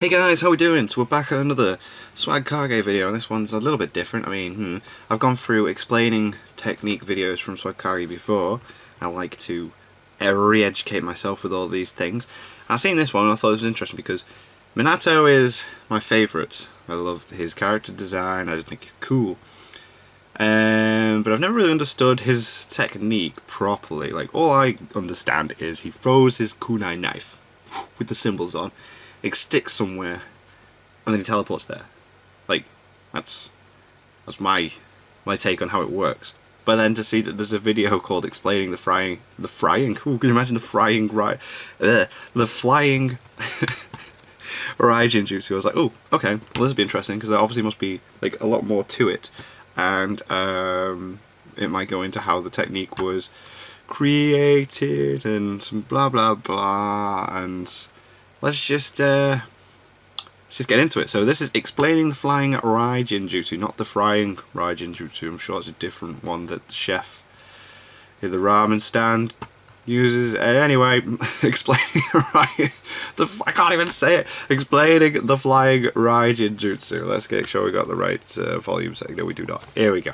Hey guys, how we doing? So we're back at another Swag Kage video, and this one's a little bit different. I've gone through explaining technique videos from Swag Kage before. I like to re-educate myself with all these things. I've seen this one and I thought it was interesting because Minato is my favourite. I love his character design, I just think he's cool. But I've never really understood his technique properly. Like, all I understand is he throws his kunai knife with the symbols on. It sticks somewhere, and then he teleports there. Like, that's my take on how it works. But then to see that there's a video called explaining the flying. Ooh, can you imagine the flying the flying Raijin Jutsu? I was like, oh, okay, well, this would be interesting because there obviously must be like a lot more to it, and it might go into how the technique was created and some blah blah blah and. Let's just get into it. So this is explaining the flying Raijin Jutsu, not the frying Raijin Jutsu. I'm sure it's a different one that the chef in the ramen stand uses. Anyway, explaining I can't even say it. Explaining the flying Raijin Jutsu. Let's get sure we got the right volume setting. No, we do not. Here we go.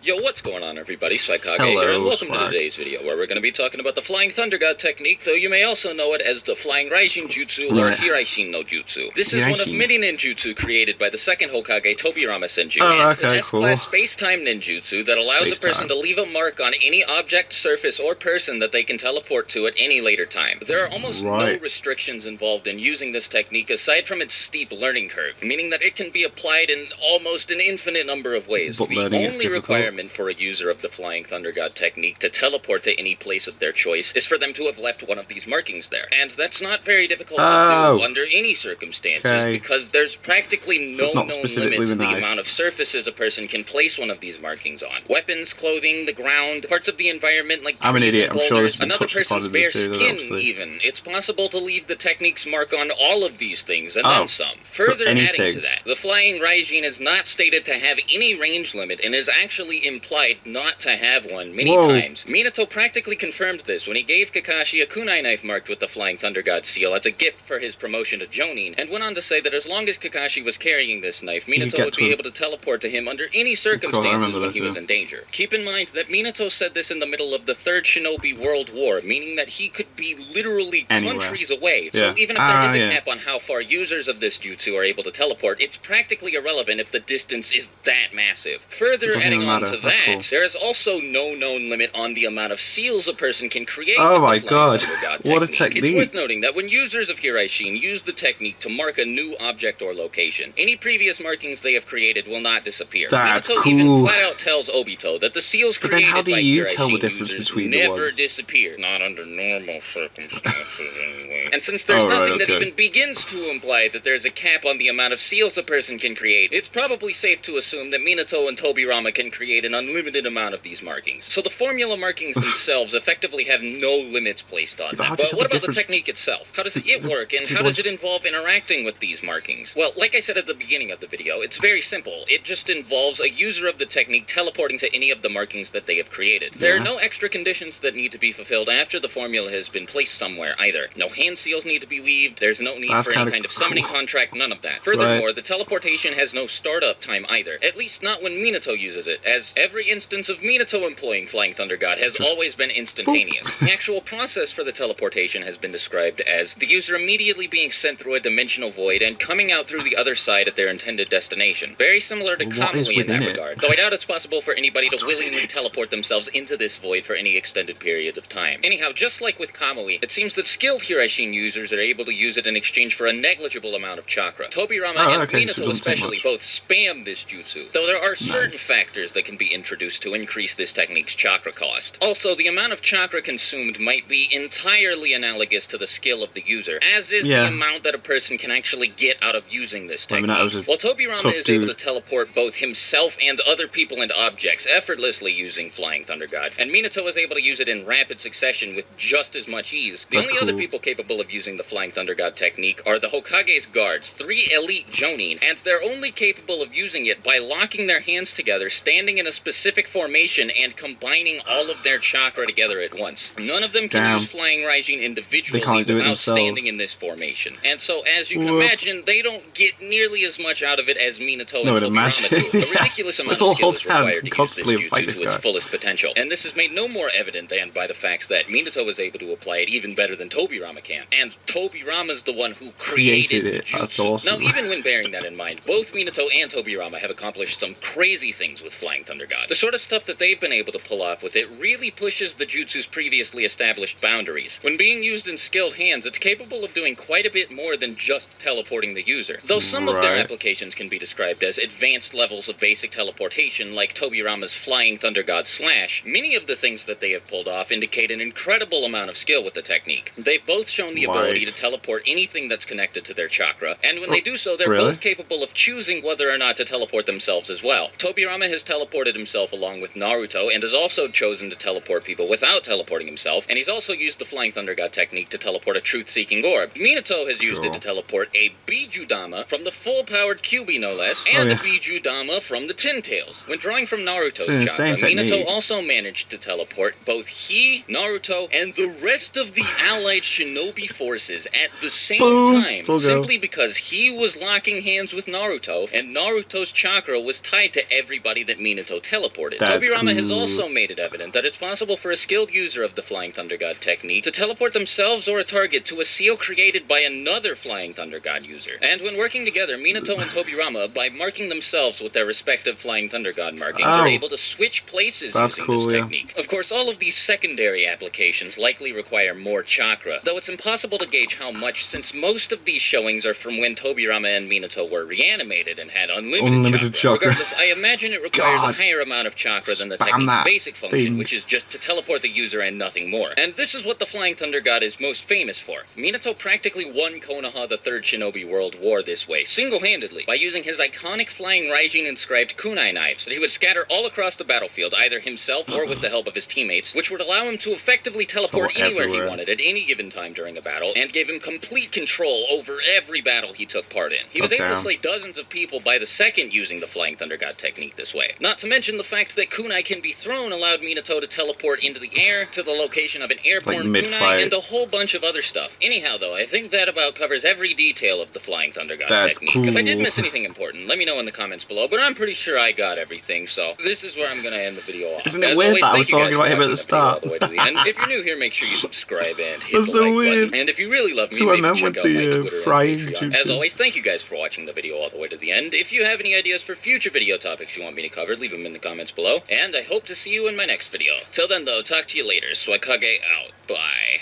Yo, what's going on, everybody? Swag Kage here, and welcome to today's video, where we're going to be talking about the Flying Thunder God technique, though you may also know it as the Flying Raijin Jutsu or Hiraishin no Jutsu. This is one of many ninjutsu created by the second Hokage, Tobirama Senju, and it's an S-class space-time ninjutsu that allows a person to leave a mark on any object, surface, or person that they can teleport to at any later time. There are almost no restrictions involved in using this technique aside from its steep learning curve, meaning that it can be applied in almost an infinite number of ways. But the only requirement for a user of the Flying Thunder God technique to teleport to any place of their choice is for them to have left one of these markings there. And that's not very difficult to do under any circumstances because there's practically no known limit to the amount of surfaces a person can place one of these markings on. Weapons, clothing, the ground, parts of the environment like trees, I'm an idiot. I'm sure this another person's bare skin even. It's possible to leave the technique's mark on all of these things and then some. Further adding to that, the Flying Raijin is not stated to have any range limit and is actually implied not to have one many times. Minato practically confirmed this when he gave Kakashi a kunai knife marked with the Flying Thunder God seal as a gift for his promotion to Jonin, and went on to say that as long as Kakashi was carrying this knife, Minato would be able to teleport to him under any circumstances when he was in danger. Keep in mind that Minato said this in the middle of the Third Shinobi World War, meaning that he could be literally countries away. So even if there is a cap on how far users of this jutsu are able to teleport, it's practically irrelevant if the distance is that massive. Further adding on to that, there is also no known limit on the amount of seals a person can create. Oh my god, what a technique. It's worth noting that when users of Hiraishin use the technique to mark a new object or location, any previous markings they have created will not disappear. That's Minato even flat out tells Obito that the seals created how by you Hiraishin tell the difference users between the never ones? disappear. Not under normal circumstances anyway. And since there's nothing that even begins to imply that there's a cap on the amount of seals a person can create, it's probably safe to assume that Minato and Tobirama can create an unlimited amount of these markings. So the formula markings themselves effectively have no limits placed on them. But what about the technique itself? How does it work, and how does it involve interacting with these markings? Well, like I said at the beginning of the video, it's very simple. It just involves a user of the technique teleporting to any of the markings that they have created. There are no extra conditions that need to be fulfilled after the formula has been placed somewhere either. No hand seals need to be weaved, there's no need for any kind of summoning contract, none of that. Furthermore, the teleportation has no startup time either. At least not when Minato uses it, as every instance of Minato employing Flying Thunder God has always been instantaneous. The actual process for the teleportation has been described as the user immediately being sent through a dimensional void and coming out through the other side at their intended destination. Very similar to Kamui in that regard, though I doubt it's possible for anybody to willingly teleport themselves into this void for any extended periods of time. Anyhow, just like with Kamui, it seems that skilled Hiraishin users are able to use it in exchange for a negligible amount of chakra. Tobirama and Minato especially both spam this jutsu, though there are certain factors that can be introduced to increase this technique's chakra cost. Also, the amount of chakra consumed might be entirely analogous to the skill of the user, as is the amount that a person can actually get out of using this technique. While Tobirama is able to teleport both himself and other people and objects effortlessly using Flying Thunder God, and Minato is able to use it in rapid succession with just as much ease, the only other people capable of using the Flying Thunder God technique are the Hokage's guards, 3 elite Jonin, and they're only capable of using it by locking their hands together, standing in in a specific formation and combining all of their chakra together at once. None of them can Damn. use Flying Raijin individually They can't do it without themselves. standing in this formation. And so, as you can Whoop. imagine, they don't get nearly as much out of it as Minato No, and I'd Tobirama imagine. do. A ridiculous amount Let's of all skill hold is hands required and to use this constantly fight jutsu this to its guy. fullest potential. And this is made no more evident than by the fact that Minato is able to apply it even better than Tobirama can. And Tobirama's the one who created it. the jutsu. That's awesome. Now, even when bearing that in mind, both Minato and Tobirama have accomplished some crazy things with Flying Thunder God. The sort of stuff that they've been able to pull off with it really pushes the jutsu's previously established boundaries. When being used in skilled hands, it's capable of doing quite a bit more than just teleporting the user. Though some of their Right. applications can be described as advanced levels of basic teleportation, like Tobirama's Flying Thunder God Slash, many of the things that they have pulled off indicate an incredible amount of skill with the technique. They've both shown the ability to teleport anything that's connected to their chakra, and when they do so, they're Really? both capable of choosing whether or not to teleport themselves as well. Tobirama has teleported himself along with Naruto, and has also chosen to teleport people without teleporting himself, and he's also used the Flying Thunder God technique to teleport a truth-seeking orb. Minato has used it to teleport a Bijudama from the full-powered Kyuubi, no less, and a Bijudama from the Tin Tails. When drawing from Naruto's chakra, insane Minato technique. also managed to teleport both he, Naruto, and the rest of the allied shinobi forces at the same time, It's all go. simply because he was locking hands with Naruto, and Naruto's chakra was tied to everybody that Minato teleported. That's Tobirama has cool. also made it evident that it's possible for a skilled user of the Flying Thunder God technique to teleport themselves or a target to a seal created by another Flying Thunder God user. And when working together, Minato and Tobirama, by marking themselves with their respective Flying Thunder God markings, are able to switch places That's using cool, this yeah. technique. Of course, all of these secondary applications likely require more chakra, though it's impossible to gauge how much, since most of these showings are from when Tobirama and Minato were reanimated and had unlimited chakra. Regardless, I imagine it requires a higher amount of chakra than the Spam technique's that basic function, thing. which is just to teleport the user and nothing more. And this is what the Flying Thunder God is most famous for. Minato practically won Konoha the Third Shinobi World War this way, single-handedly, by using his iconic Flying Raijin inscribed kunai knives that he would scatter all across the battlefield, either himself or with the help of his teammates, which would allow him to effectively teleport anywhere he wanted at any given time during a battle, and gave him complete control over every battle he took part in. He was able to slay dozens of people by the second using the Flying Thunder God technique this way. Not to mention the fact that kunai can be thrown allowed Minato to teleport into the air to the location of an airborne kunai and a whole bunch of other stuff. Anyhow, though, I think that about covers every detail of the Flying Thunder God technique. If I did miss anything important, let me know in the comments below, but I'm pretty sure I got everything, so this is where I'm going to end the video off. Isn't it weird that I was talking about him at the start? And if you're new here, make sure you subscribe and hit That's the so like weird. button. And if you really love me, That's what I maybe meant check with out my the Twitter frying and Patreon. jutsu. As always, thank you guys for watching the video all the way to the end. If you have any ideas for future video topics you want me to cover, leave them in the comments below. And I hope to see you in my next video. Till then, though, talk to you later. Swakage out. Bye.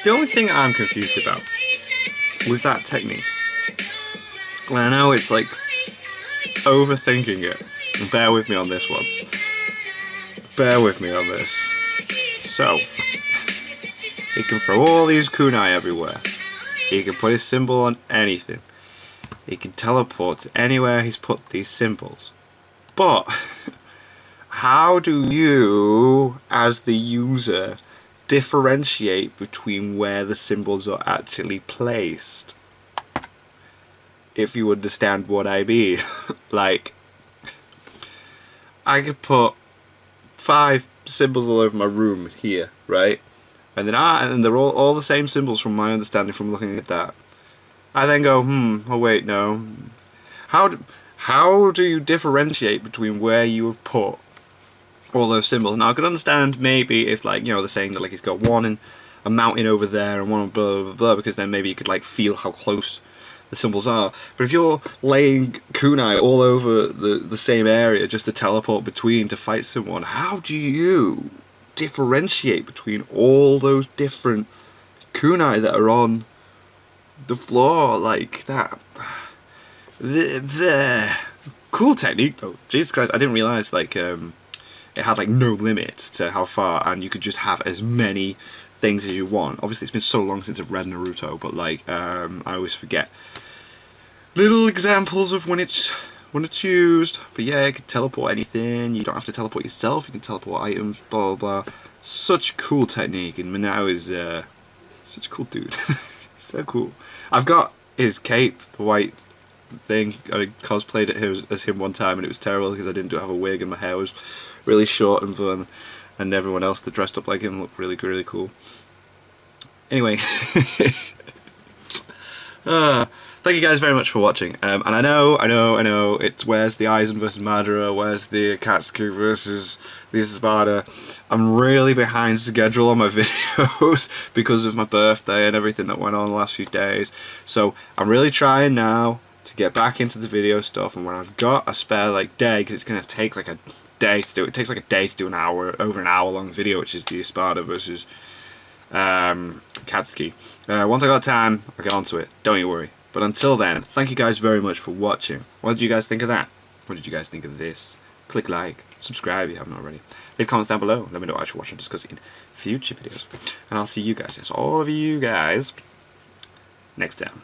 The only thing I'm confused about with that technique, and I know it's like overthinking it, and bear with me on this one. Bear with me on this. So, he can throw all these kunai everywhere. He can put his symbol on anything. He can teleport to anywhere he's put these symbols. But, how do you, as the user, differentiate between where the symbols are actually placed? If you understand what I mean. Like, I could put 5 symbols all over my room here, right? And then and they're all the same symbols from my understanding from looking at that. I then go, oh wait, no. How do you differentiate between where you have put all those symbols? Now I could understand maybe if, like, you know, they're saying that like he's got one in a mountain over there and one blah blah blah, blah, because then maybe you could like feel how close the symbols are. But if you're laying kunai all over the same area just to teleport between to fight someone, how do you differentiate between all those different kunai that are on the floor like that? The cool technique though. Jesus Christ, I didn't realise like it had like no limit to how far, and you could just have as many things as you want. Obviously it's been so long since I've read Naruto, but like I always forget little examples of when it's used. But yeah, you can teleport anything. You don't have to teleport yourself, you can teleport items, blah blah blah. Such cool technique, and Minao is such a cool dude. So cool. I've got his cape, the white thing. I cosplayed as him one time and it was terrible because I didn't have a wig and my hair was really short and fun, and everyone else that dressed up like him looked really, really cool. Anyway, thank you guys very much for watching. And I know, it's where's the Aizen versus Madara, where's the Akatsuki versus the Espada. I'm really behind schedule on my videos because of my birthday and everything that went on the last few days. So I'm really trying now to get back into the video stuff, and when I've got a spare like day, because it's going to take like a day to do it. It takes like a day to do over an hour long video, which is the Espada versus Akatsuki. Once I got time, I'll get onto it. Don't you worry. But until then, thank you guys very much for watching. What did you guys think of that? What did you guys think of this? Click like, subscribe if you haven't already. Leave comments down below. Let me know what I should watch and discuss in future videos. And I'll see you guys, yes, all of you guys, next time.